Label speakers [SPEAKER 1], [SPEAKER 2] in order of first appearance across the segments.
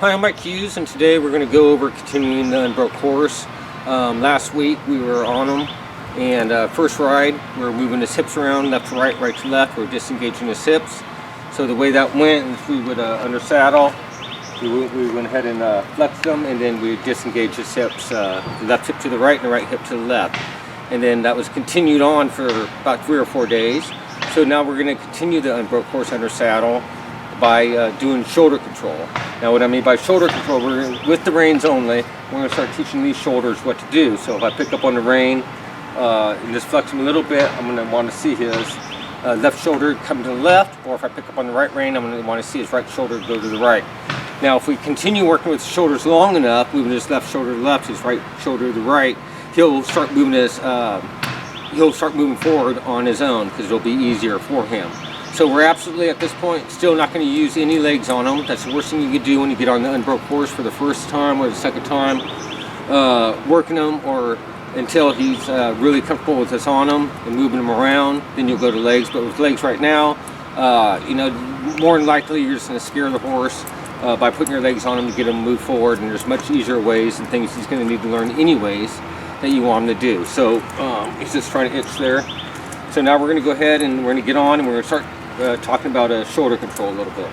[SPEAKER 1] Hi, I'm Hughes, and today we're going to go over continuing the Unbroke course. Last week we were on them, and first ride we were moving his hips around left to right, right to left. We're disengaging his hips. So the way that went is we would under saddle, we went ahead and flexed them, and then we disengage his hips, the left hip to the right and the right hip to the left. And then that was continued on for about 3 or 4 days. So now we're going to continue the Unbroke course under saddle by doing shoulder control. Now what I mean by shoulder control, with the reins only, we're going to start teaching these shoulders what to do. So if I pick up on the rein and just flex him a little bit, I'm going to want to see his left shoulder come to the left, or if I pick up on the right rein, I'm going to want to see his right shoulder go to the right. Now if we continue working with shoulders long enough, moving his left shoulder to the left, his right shoulder to the right, he'll start moving forward on his own because it'll be easier for him. So we're absolutely, at this point, still not going to use any legs on him. That's the worst thing you could do when you get on the Unbroke course for the first time or the second time working him, or until he's really comfortable with us on him and moving him around. Then you'll go to legs. But with legs right now, you know, more than likely you're just going to scare the horse by putting your legs on him to get him to move forward. And there's much easier ways and things he's going to need to learn anyways that you want him to do. So he's just trying to itch there. So now we're going to go ahead and we're going to get on and we're going to start talking about shoulder control a little bit.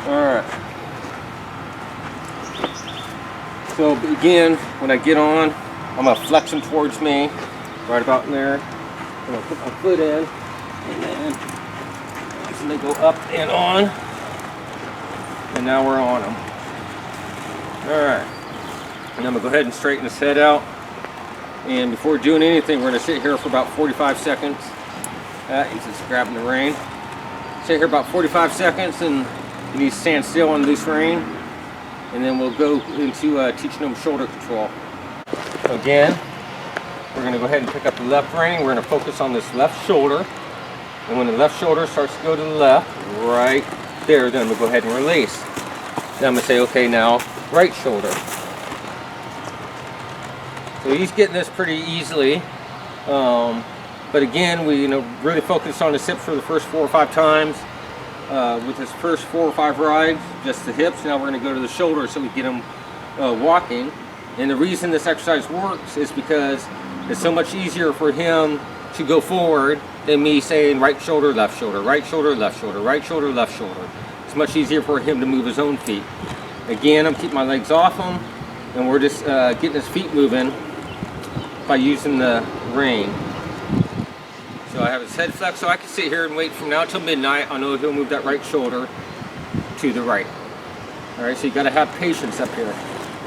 [SPEAKER 1] Alright. So again, when I get on, I'm going to flex him towards me, right about in there. I'm going to put my foot in, and then they go up and on. And now we're on him. Alright. And I'm going to go ahead and straighten his head out. And before doing anything, we're going to sit here for about 45 seconds. He's just grabbing the rein. Sit here about 45 seconds, and you need to stand still on loose rein. And then we'll go into teaching them shoulder control. Again, we're going to go ahead and pick up the left rein. We're going to focus on this left shoulder. And when the left shoulder starts to go to the left, right there, then we'll go ahead and release. Then I'm going to say, okay, now right shoulder. So he's getting this pretty easily, but again, we really focused on his hips for the first 4 or 5 times. With his first 4 or 5 rides, just the hips. Now we're going to go to the shoulders so we get him walking. And the reason this exercise works is because it's so much easier for him to go forward than me saying right shoulder, left shoulder, right shoulder, left shoulder, right shoulder, left shoulder. It's much easier for him to move his own feet. Again, I'm keeping my legs off him, and we're just getting his feet moving by using the rein. So I have his head flexed, so I can sit here and wait from now till midnight. I know he'll move that right shoulder to the right. Alright, so you gotta have patience up here.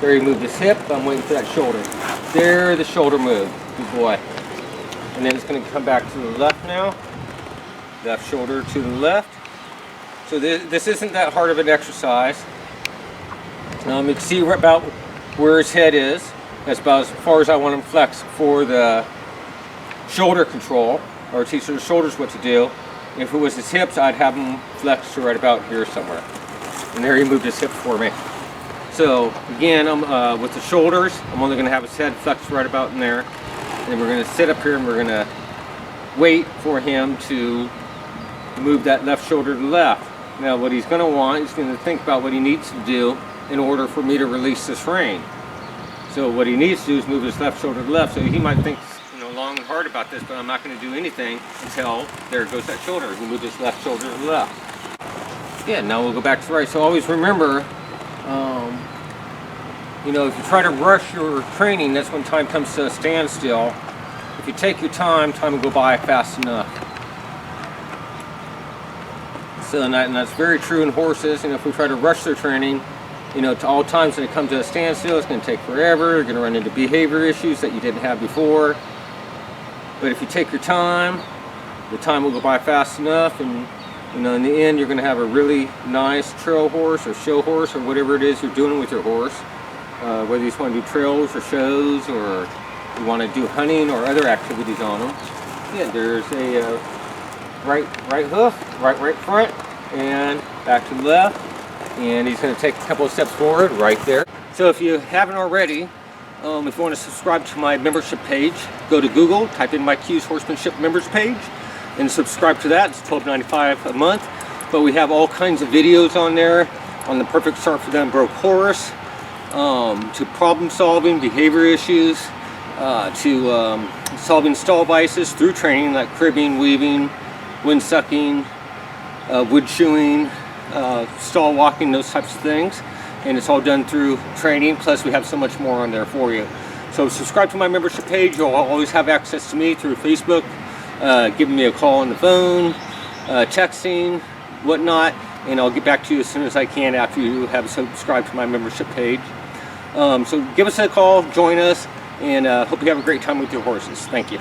[SPEAKER 1] There, he moved his hip, I'm waiting for that shoulder. There, the shoulder moved. Good boy. And then it's gonna come back to the left now. Left shoulder to the left. So this isn't that hard of an exercise. You can see about where his head is. That's about as far as I want him flexed for the shoulder control, or teach the shoulders what to do. If it was his hips, I'd have him flexed to right about here somewhere. And there he moved his hips for me. So again, with the shoulders, I'm only going to have his head flexed right about in there. And then we're going to sit up here and we're going to wait for him to move that left shoulder to the left. Now what he's going to want, he's going to think about what he needs to do in order for me to release this rein. So what he needs to do is move his left shoulder to the left. So he might think long and hard about this, but I'm not going to do anything until there goes that shoulder. He moved his left shoulder to the left. Yeah, now we'll go back to the right. So always remember, if you try to rush your training, that's when time comes to a standstill. If you take your time, time will go by fast enough. So and that's very true in horses. And if we try to rush their training, to all times when it comes to a standstill, it's going to take forever. You're going to run into behavior issues that you didn't have before. But if you take your time, the time will go by fast enough, and in the end you're going to have a really nice trail horse or show horse or whatever it is you're doing with your horse. Whether you just want to do trails or shows, or you want to do hunting or other activities on them. Yeah, there's a right hoof, right front, and back to the left. And he's going to take a couple of steps forward right there. So if you haven't already, if you want to subscribe to my membership page, go to Google, type in Mike Hughes Horsemanship Members page, and subscribe to that. It's $12.95 a month. But we have all kinds of videos on there. on the perfect start for the Unbroke horse, to problem solving, behavior issues, to solving stall vices through training like cribbing, weaving, wind sucking, wood chewing, stall walking, those types of things. And it's all done through training, plus we have so much more on there for you. So subscribe to my membership page. You'll always have access to me through Facebook, giving me a call on the phone, texting, whatnot, and I'll get back to you as soon as I can after you have subscribed to my membership page. So give us a call, join us, and hope you have a great time with your horses. Thank you.